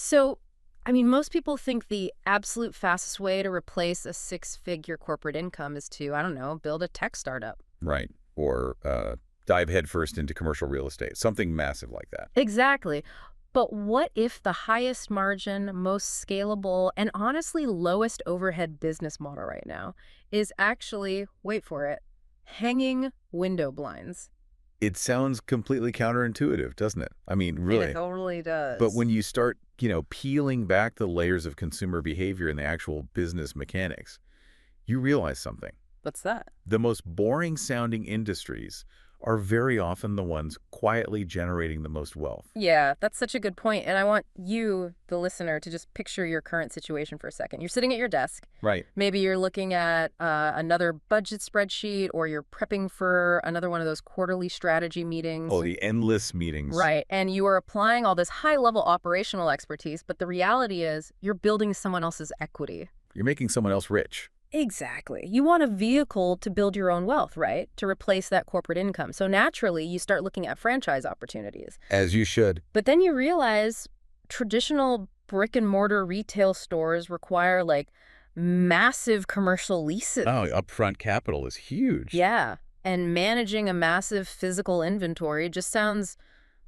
So, I mean, most people think the absolute fastest way to replace a six-figure corporate income is to, I don't know, build a tech startup. Right. Or dive headfirst into commercial real estate, something massive like that. Exactly. But what if the highest margin, most scalable, and honestly lowest overhead business model right now is actually, wait for it, hanging window blinds? It sounds completely counterintuitive, doesn't it? I mean, It really. totally But does. when you start, peeling back the layers of consumer behavior and the actual business mechanics, you realize something. What's that? The most boring sounding industries are very often the ones quietly generating the most wealth. Yeah, that's such a good point. And I want you, the listener, to just picture your current situation for a second. You're sitting at your desk. Right. Maybe you're looking at another budget spreadsheet, or you're prepping for another one of those quarterly strategy Oh, meetings. the endless meetings. Right. And you are applying all this high level operational expertise, but the reality is you're building someone else's equity. You're making someone else rich. Exactly. You want a vehicle to build your own wealth, right? To replace that corporate income. So naturally, you start looking at franchise opportunities. As you should. But then you realize traditional brick and mortar retail stores require like massive commercial leases. Oh, upfront capital is huge. Yeah. And managing a massive physical inventory just sounds,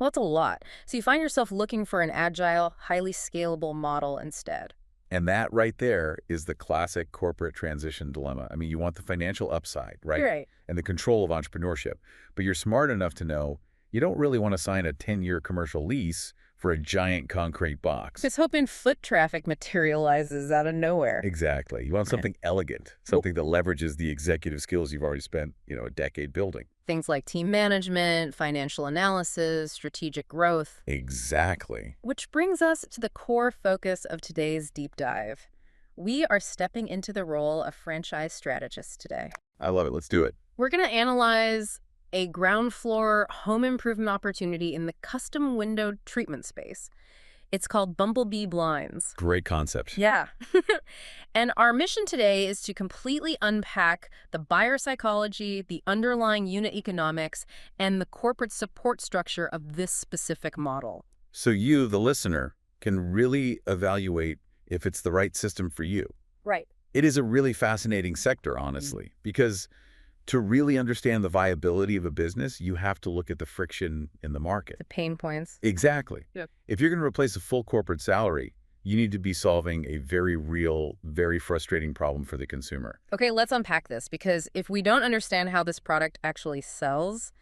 well, it's a lot. So you find yourself looking for an agile, highly scalable model instead. And that right there is the classic corporate transition dilemma. I mean, you want the financial upside, right? You're right. And the control of entrepreneurship. But you're smart enough to know you don't really want to sign a 10-year commercial lease for a giant concrete box. Just hoping foot traffic materializes out of nowhere. Exactly. You want Right. something elegant, something that leverages the executive skills you've already spent, a decade building. Things like team management, financial analysis, strategic growth. Exactly. Which brings us to the core focus of today's deep dive. We are stepping into the role of franchise strategist today. I love it. Let's do it. We're going to analyze a ground floor home improvement opportunity in the custom window treatment space. It's called Bumble Bee Blinds. Great concept. Yeah. And our mission today is to completely unpack the buyer psychology, the underlying unit economics, and the corporate support structure of this specific model. So you, the listener, can really evaluate if it's the right system for you. Right. It is a really fascinating sector, honestly, because to really understand the viability of a business, you have to look at the friction in the market. The pain points. Exactly. Yep. If you're going to replace a full corporate salary, you need to be solving a very real, very frustrating problem for the consumer. Okay, let's unpack this, because if we don't understand how this product actually sells,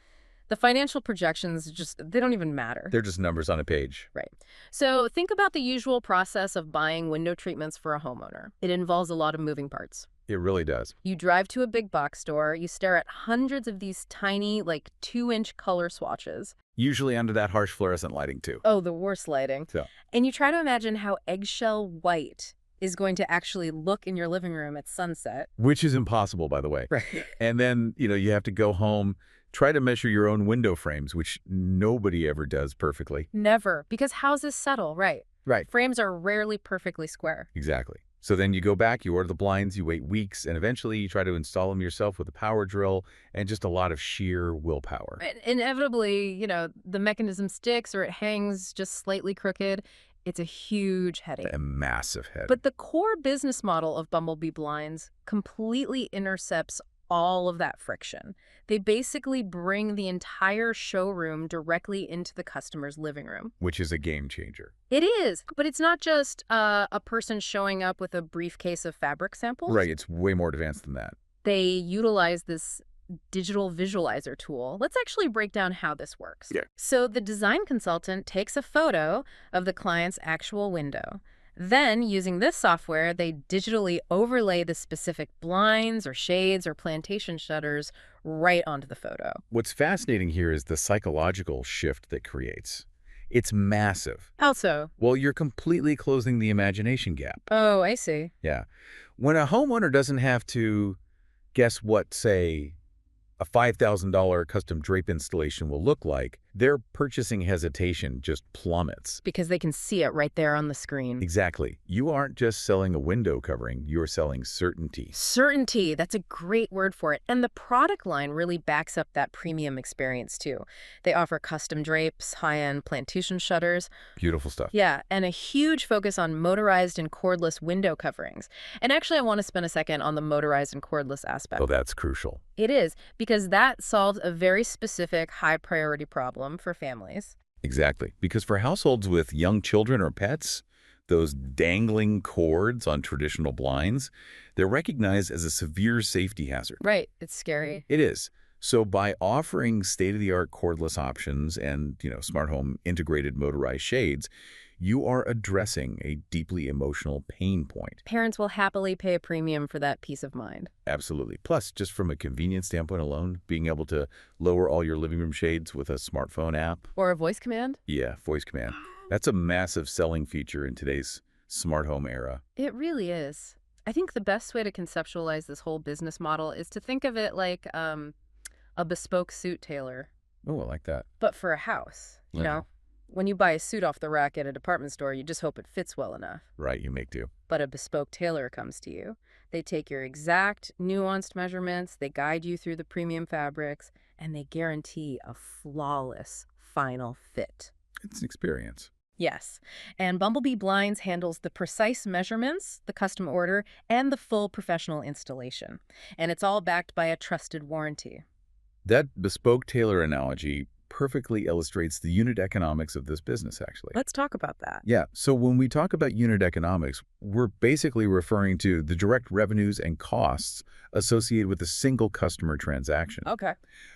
the financial projections they don't even matter. They're just numbers on a page. Right. So think about the usual process of buying window treatments for a homeowner. It involves a lot of moving parts. It really does. You drive to a big box store, you stare at hundreds of these tiny, like 2-inch color swatches. Usually under that harsh fluorescent lighting, too. Oh, the worst lighting. So, And you try to imagine how eggshell white is going to actually look in your living room at sunset. which is impossible, by the way. Right. And then, you have to go home, try to measure your own window frames, which nobody ever does perfectly. Never, because houses settle, right? Right. Frames are rarely perfectly square. Exactly. So then you go back, you order the blinds, you wait weeks, and eventually you try to install them yourself with a power drill and just a lot of sheer willpower. And inevitably, the mechanism sticks or it hangs just slightly crooked. It's a huge headache. A massive head. But the core business model of Bumble Bee Blinds completely intercepts all of that friction. They basically bring the entire showroom directly into the customer's living room. Which is a game changer. It is, but it's not just a person showing up with a briefcase of fabric samples. Right, it's way more advanced than that. They utilize this digital visualizer tool. Let's actually break down how this works. Yeah. So the design consultant takes a photo of the client's actual window. Then, using this software, they digitally overlay the specific blinds or shades or plantation shutters right onto the photo. What's fascinating here is the psychological shift that creates. It's massive. Also, Well, you're completely closing the imagination gap. oh, I see. Yeah. When a homeowner doesn't have to guess what, say, a $5,000 custom drape installation will look like, Their purchasing hesitation just plummets. Because they can see it right there on the screen. Exactly. You aren't just selling a window covering, you're selling certainty. Certainty, that's a great word for it. And the product line really backs up that premium experience too. They offer custom drapes, high-end plantation shutters. Beautiful stuff. Yeah, and a huge focus on motorized and cordless window coverings. And actually, I want to spend a second on the motorized and cordless aspect. Oh, that's crucial. It is, because that solves a very specific high-priority problem for families. Exactly. Because for households with young children or pets, those dangling cords on traditional blinds, they're recognized as a severe safety hazard. Right, it's scary. It is. So by offering state-of-the-art cordless options and, smart home integrated motorized shades, you are addressing a deeply emotional pain point. Parents will happily pay a premium for that peace of mind. Absolutely. Plus, just from a convenience standpoint alone, being able to lower all your living room shades with a smartphone app. Or a voice command? Yeah, voice command. That's a massive selling feature in today's smart home era. It really is. I think the best way to conceptualize this whole business model is to think of it like a bespoke suit tailor. Oh, I like that. But for a house, you know? When you buy a suit off the rack at a department store, you just hope it fits well enough. Right, you make do. But a bespoke tailor comes to you. They take your exact, nuanced measurements, they guide you through the premium fabrics, and they guarantee a flawless final fit. It's an experience. Yes, and Bumble Bee Blinds handles the precise measurements, the custom order, and the full professional installation. And it's all backed by a trusted warranty. That bespoke tailor analogy perfectly illustrates the unit economics of this business, actually. Let's talk about that. Yeah, so when we talk about unit economics, we're basically referring to the direct revenues and costs associated with a single customer transaction. Okay.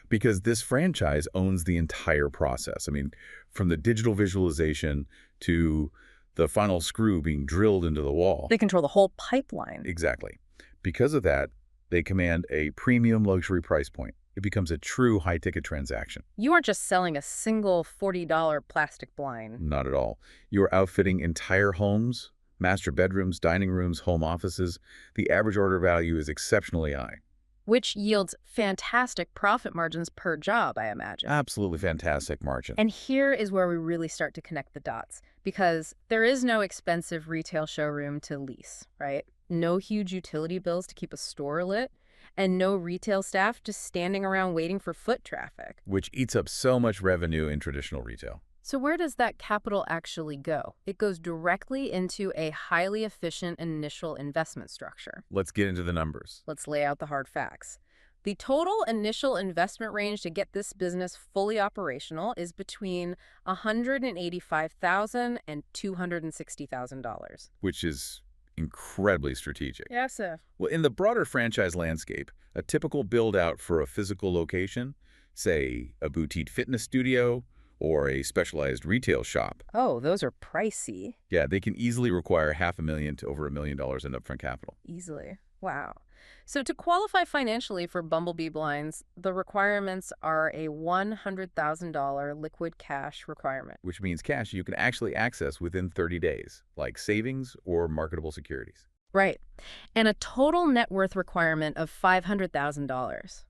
Because this franchise owns the entire process. I mean, from the digital visualization to the final screw being drilled into the wall. They control the whole pipeline. Exactly. Because of that, they command a premium luxury price point. It becomes a true high-ticket transaction. You aren't just selling a single $40 plastic blind. Not at all. You are outfitting entire homes, master bedrooms, dining rooms, home offices. The average order value is exceptionally high. Which yields fantastic profit margins per job, I imagine. Absolutely fantastic margin. And here is where we really start to connect the dots, because there is no expensive retail showroom to lease, right? No huge utility bills to keep a store lit, and no retail staff just standing around waiting for foot traffic. Which eats up so much revenue in traditional retail. So where does that capital actually go? It goes directly into a highly efficient initial investment structure. Let's get into the numbers. Let's lay out the hard facts. The total initial investment range to get this business fully operational is between $185,000 and $260,000. Which is incredibly strategic. Yes, sir. Well, in the broader franchise landscape, a typical build-out for a physical location, say a boutique fitness studio or a specialized retail shop. Oh, those are pricey. Yeah, they can easily require $500,000 to over $1 million in upfront capital. Easily. Wow. So to qualify financially for Bumble Bee Blinds, the requirements are a $100,000 liquid cash requirement. Which means cash you can actually access within 30 days, like savings or marketable securities. Right. And a total net worth requirement of $500,000.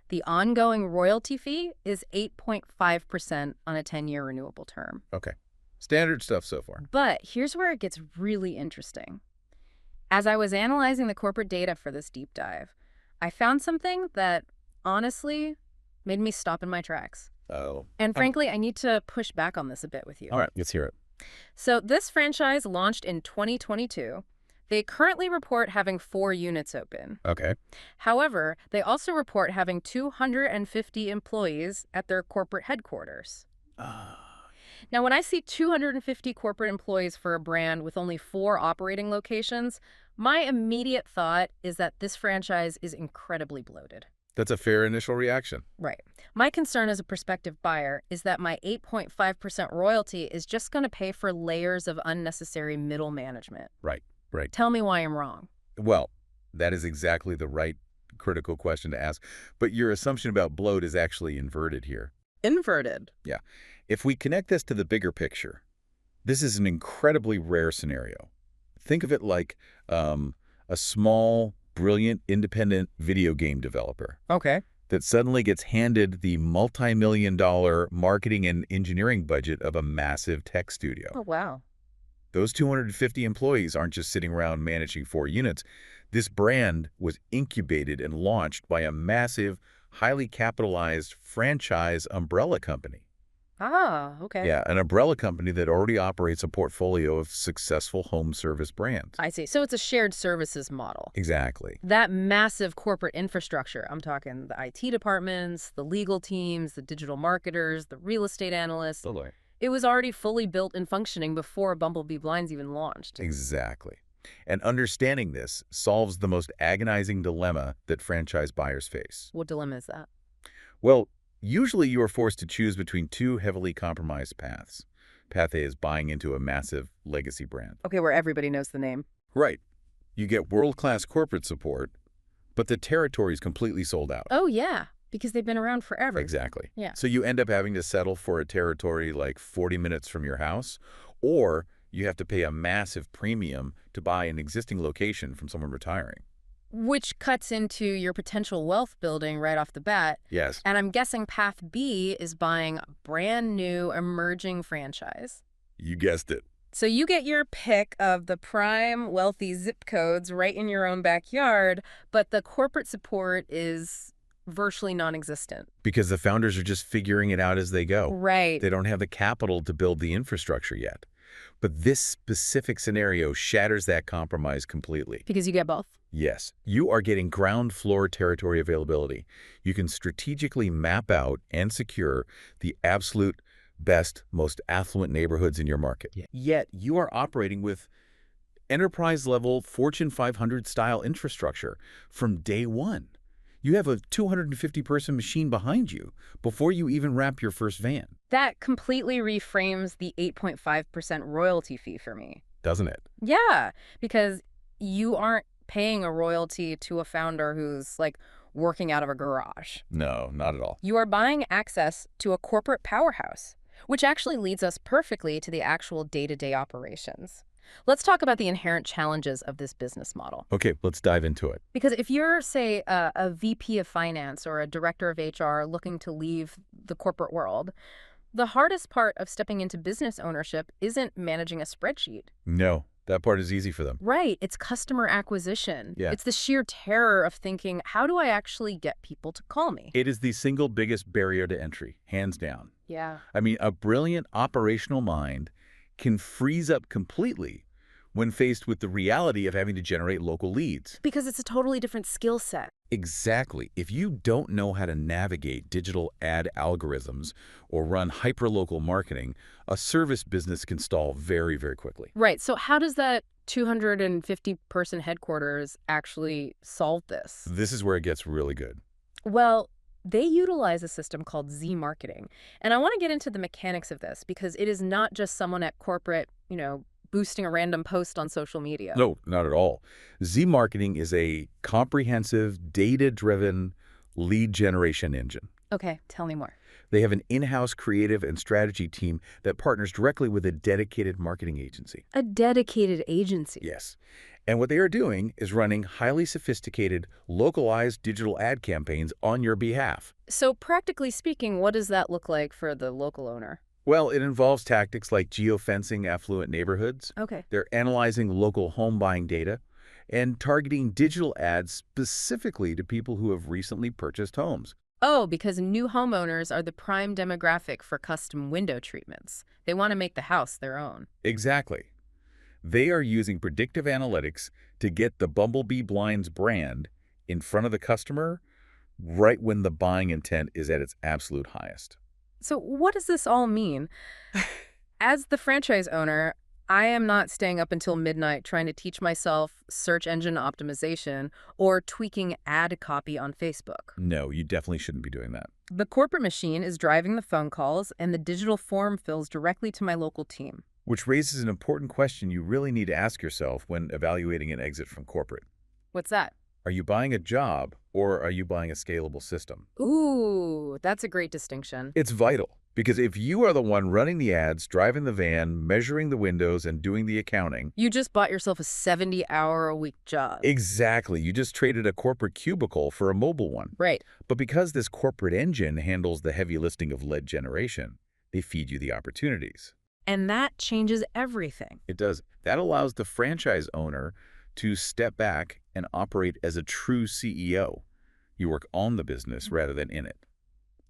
The ongoing royalty fee is 8.5% on a 10-year renewable term. Okay. Standard stuff so far. But here's where it gets really interesting. As I was analyzing the corporate data for this deep dive, I found something that, honestly, made me stop in my tracks. Oh. And frankly, I need to push back on this a bit with you. All right, let's hear it. So this franchise launched in 2022. They currently report having 4 units open. Okay. However, they also report having 250 employees at their corporate headquarters. Now, when I see 250 corporate employees for a brand with only 4 operating locations, my immediate thought is that this franchise is incredibly bloated. That's a fair initial reaction. Right. My concern as a prospective buyer is that my 8.5% royalty is just going to pay for layers of unnecessary middle management. Right. Tell me why I'm wrong. Well, that is exactly the right critical question to ask. But your assumption about bloat is actually inverted here. Inverted. Yeah. If we connect this to the bigger picture, this is an incredibly rare scenario. Think of it like a small, brilliant, independent video game developer. Okay. that suddenly gets handed the multi-million-dollar marketing and engineering budget of a massive tech studio. Oh, wow. Those 250 employees aren't just sitting around managing 4 units. This brand was incubated and launched by a massive, highly capitalized franchise umbrella company. Ah, okay. Yeah, an umbrella company that already operates a portfolio of successful home service brands. I see. So it's a shared services model. Exactly. That massive corporate infrastructure, I'm talking the IT departments, the legal teams, the digital marketers, the real estate analysts, Totally. it was already fully built and functioning before Bumble Bee Blinds even launched. Exactly. And understanding this solves the most agonizing dilemma that franchise buyers face. What dilemma is that? Well, usually you are forced to choose between two heavily compromised paths. Path A is buying into a massive legacy brand. Okay, where everybody knows the name. Right. You get world-class corporate support, but the territory is completely sold out. Oh, yeah, because they've been around forever. Exactly. Yeah. So you end up having to settle for a territory like 40 minutes from your house, or you have to pay a massive premium to buy an existing location from someone retiring. Which cuts into your potential wealth building right off the bat. Yes. And I'm guessing path B is buying a brand new emerging franchise. You guessed it. So you get your pick of the prime wealthy zip codes right in your own backyard, but the corporate support is virtually non-existent. Because the founders are just figuring it out as they go. Right. They don't have the capital to build the infrastructure yet. But this specific scenario shatters that compromise completely. Because you get both. Yes, you are getting ground floor territory availability. You can strategically map out and secure the absolute best, most affluent neighborhoods in your market. Yeah. Yet you are operating with enterprise-level Fortune 500 style infrastructure from day one. You have a 250-person machine behind you before you even wrap your first van. That completely reframes the 8.5% royalty fee for me. Doesn't it? Yeah, because you aren't paying a royalty to a founder who's like working out of a garage. No, not at all. You are buying access to a corporate powerhouse, which actually leads us perfectly to the actual day-to-day operations. Let's talk about the inherent challenges of this business model. Okay, let's dive into it. Because if you're, say, a VP of finance or a director of HR looking to leave the corporate world, the hardest part of stepping into business ownership isn't managing a spreadsheet. No, that part is easy for them. Right. It's customer acquisition. Yeah. It's the sheer terror of thinking, how do I actually get people to call me? It is the single biggest barrier to entry, hands down. Yeah. I mean, a brilliant operational mind can freeze up completely when faced with the reality of having to generate local leads. Because it's a totally different skill set. Exactly. If you don't know how to navigate digital ad algorithms or run hyperlocal marketing, a service business can stall very, very quickly. Right. So how does that 250-person headquarters actually solve this? This is where it gets really good. Well, they utilize a system called Z marketing. And I want to get into the mechanics of this because it is not just someone at corporate, boosting a random post on social media. No, not at all. Z marketing is a comprehensive, data-driven lead generation engine. Okay, tell me more. They have an in-house creative and strategy team that partners directly with a dedicated marketing agency. A dedicated agency? Yes. And what they are doing is running highly sophisticated, localized digital ad campaigns on your behalf. So practically speaking, what does that look like for the local owner? Well, it involves tactics like geofencing affluent neighborhoods. Okay. They're analyzing local home buying data and targeting digital ads specifically to people who have recently purchased homes. Oh, because new homeowners are the prime demographic for custom window treatments. They want to make the house their own. Exactly. They are using predictive analytics to get the Bumble Bee Blinds brand in front of the customer right when the buying intent is at its absolute highest. So what does this all mean? As the franchise owner, I am not staying up until midnight trying to teach myself search engine optimization or tweaking ad copy on Facebook. No, you definitely shouldn't be doing that. The corporate machine is driving the phone calls, and the digital form fills directly to my local team. Which raises an important question you really need to ask yourself when evaluating an exit from corporate. What's that? Are you buying a job or are you buying a scalable system? Ooh, that's a great distinction. It's vital. Because if you are the one running the ads, driving the van, measuring the windows, and doing the accounting, You just bought yourself a 70-hour-a-week job. exactly, you just traded a corporate cubicle for a mobile one. Right. But because this corporate engine handles the heavy lifting of lead generation, they feed you the opportunities. And that changes everything. It does. That allows the franchise owner to step back and operate as a true CEO. You work on the business rather than in it.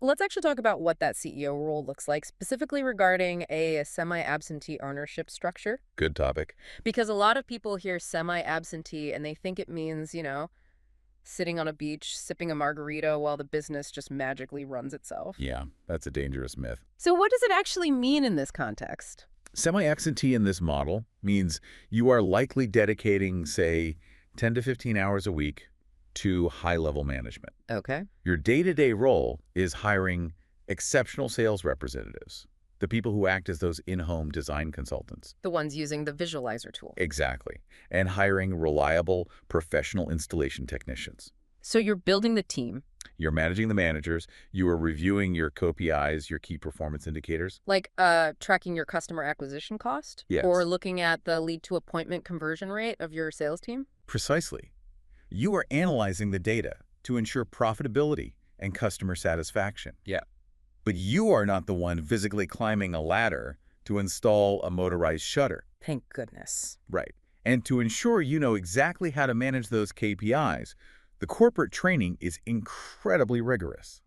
Let's actually talk about what that CEO role looks like, specifically regarding a semi-absentee ownership structure. Good topic. Because a lot of people hear semi-absentee and they think it means, sitting on a beach, sipping a margarita while the business just magically runs itself. Yeah, that's a dangerous myth. So what does it actually mean in this context? Semi-absentee in this model means you are likely dedicating, say, 10 to 15 hours a week to high-level management. Okay. Your day-to-day role is hiring exceptional sales representatives, the people who act as those in-home design consultants. The ones using the visualizer tool. Exactly. And hiring reliable professional installation technicians. So you're building the team. You're managing the managers. You are reviewing your KPIs, your key performance indicators. Like tracking your customer acquisition cost? Yes. Or looking at the lead-to-appointment conversion rate of your sales team? Precisely. You are analyzing the data to ensure profitability and customer satisfaction. Yeah. But you are not the one physically climbing a ladder to install a motorized shutter. Thank goodness. Right. And to ensure you know exactly how to manage those KPIs, the corporate training is incredibly rigorous.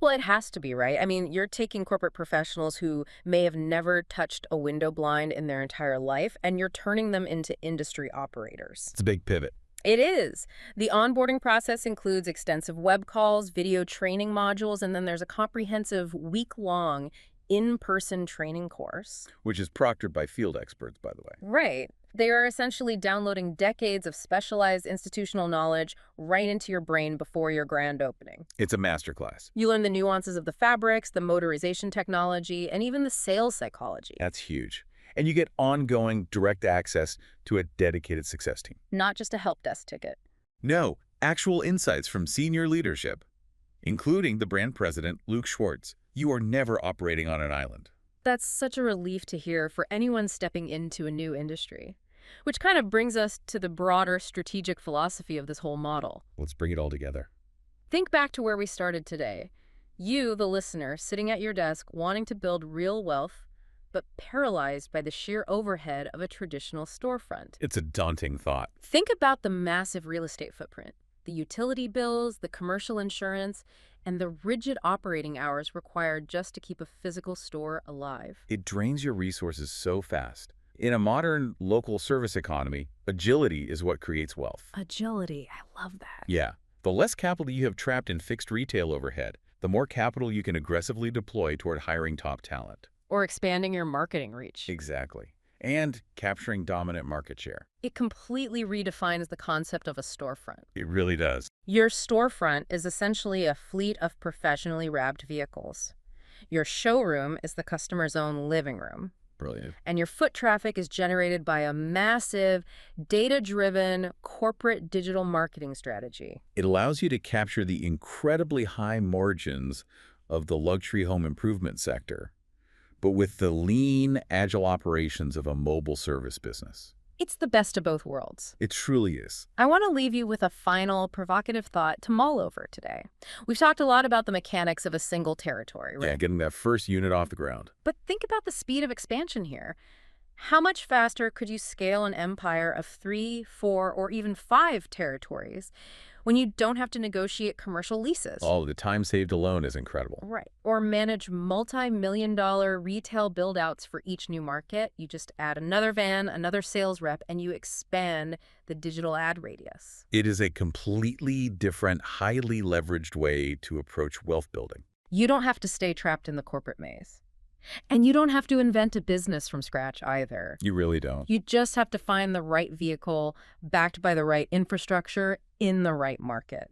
Well, it has to be, right? I mean, you're taking corporate professionals who may have never touched a window blind in their entire life, and you're turning them into industry operators. It's a big pivot. It is. The onboarding process includes extensive web calls, video training modules, and then there's a comprehensive week-long in-person training course. Which is proctored by field experts, by the way. Right. They are essentially downloading decades of specialized institutional knowledge right into your brain before your grand opening. It's a masterclass. You learn the nuances of the fabrics, the motorization technology, and even the sales psychology. That's huge. And you get ongoing direct access to a dedicated success team. Not just a help desk ticket. No, actual insights from senior leadership, including the brand president, Luke Schwartz. You are never operating on an island. That's such a relief to hear for anyone stepping into a new industry. Which kind of brings us to the broader strategic philosophy of this whole model. Let's bring it all together. Think back to where we started today. You, the listener, sitting at your desk wanting to build real wealth, but paralyzed by the sheer overhead of a traditional storefront. It's a daunting thought. Think about the massive real estate footprint, the utility bills, the commercial insurance, and the rigid operating hours required just to keep a physical store alive. It drains your resources so fast. In a modern local service economy, agility is what creates wealth. Agility, I love that. Yeah. The less capital you have trapped in fixed retail overhead, the more capital you can aggressively deploy toward hiring top talent. Or expanding your marketing reach. Exactly. And capturing dominant market share. It completely redefines the concept of a storefront. It really does. Your storefront is essentially a fleet of professionally wrapped vehicles. Your showroom is the customer's own living room. Brilliant. And your foot traffic is generated by a massive, data-driven corporate digital marketing strategy. It allows you to capture the incredibly high margins of the luxury home improvement sector, but with the lean, agile operations of a mobile service business. It's the best of both worlds. It truly is. I want to leave you with a final provocative thought to mull over today. We've talked a lot about the mechanics of a single territory, right? Yeah, getting that first unit off the ground. But think about the speed of expansion here. How much faster could you scale an empire of 3, 4, or even 5 territories when you don't have to negotiate commercial leases? Oh, the time saved alone is incredible. Right. Or manage multi-million-dollar retail build-outs for each new market. You just add another van, another sales rep, and you expand the digital ad radius. It is a completely different, highly leveraged way to approach wealth building. You don't have to stay trapped in the corporate maze. And you don't have to invent a business from scratch either. You really don't. You just have to find the right vehicle, backed by the right infrastructure, in the right market.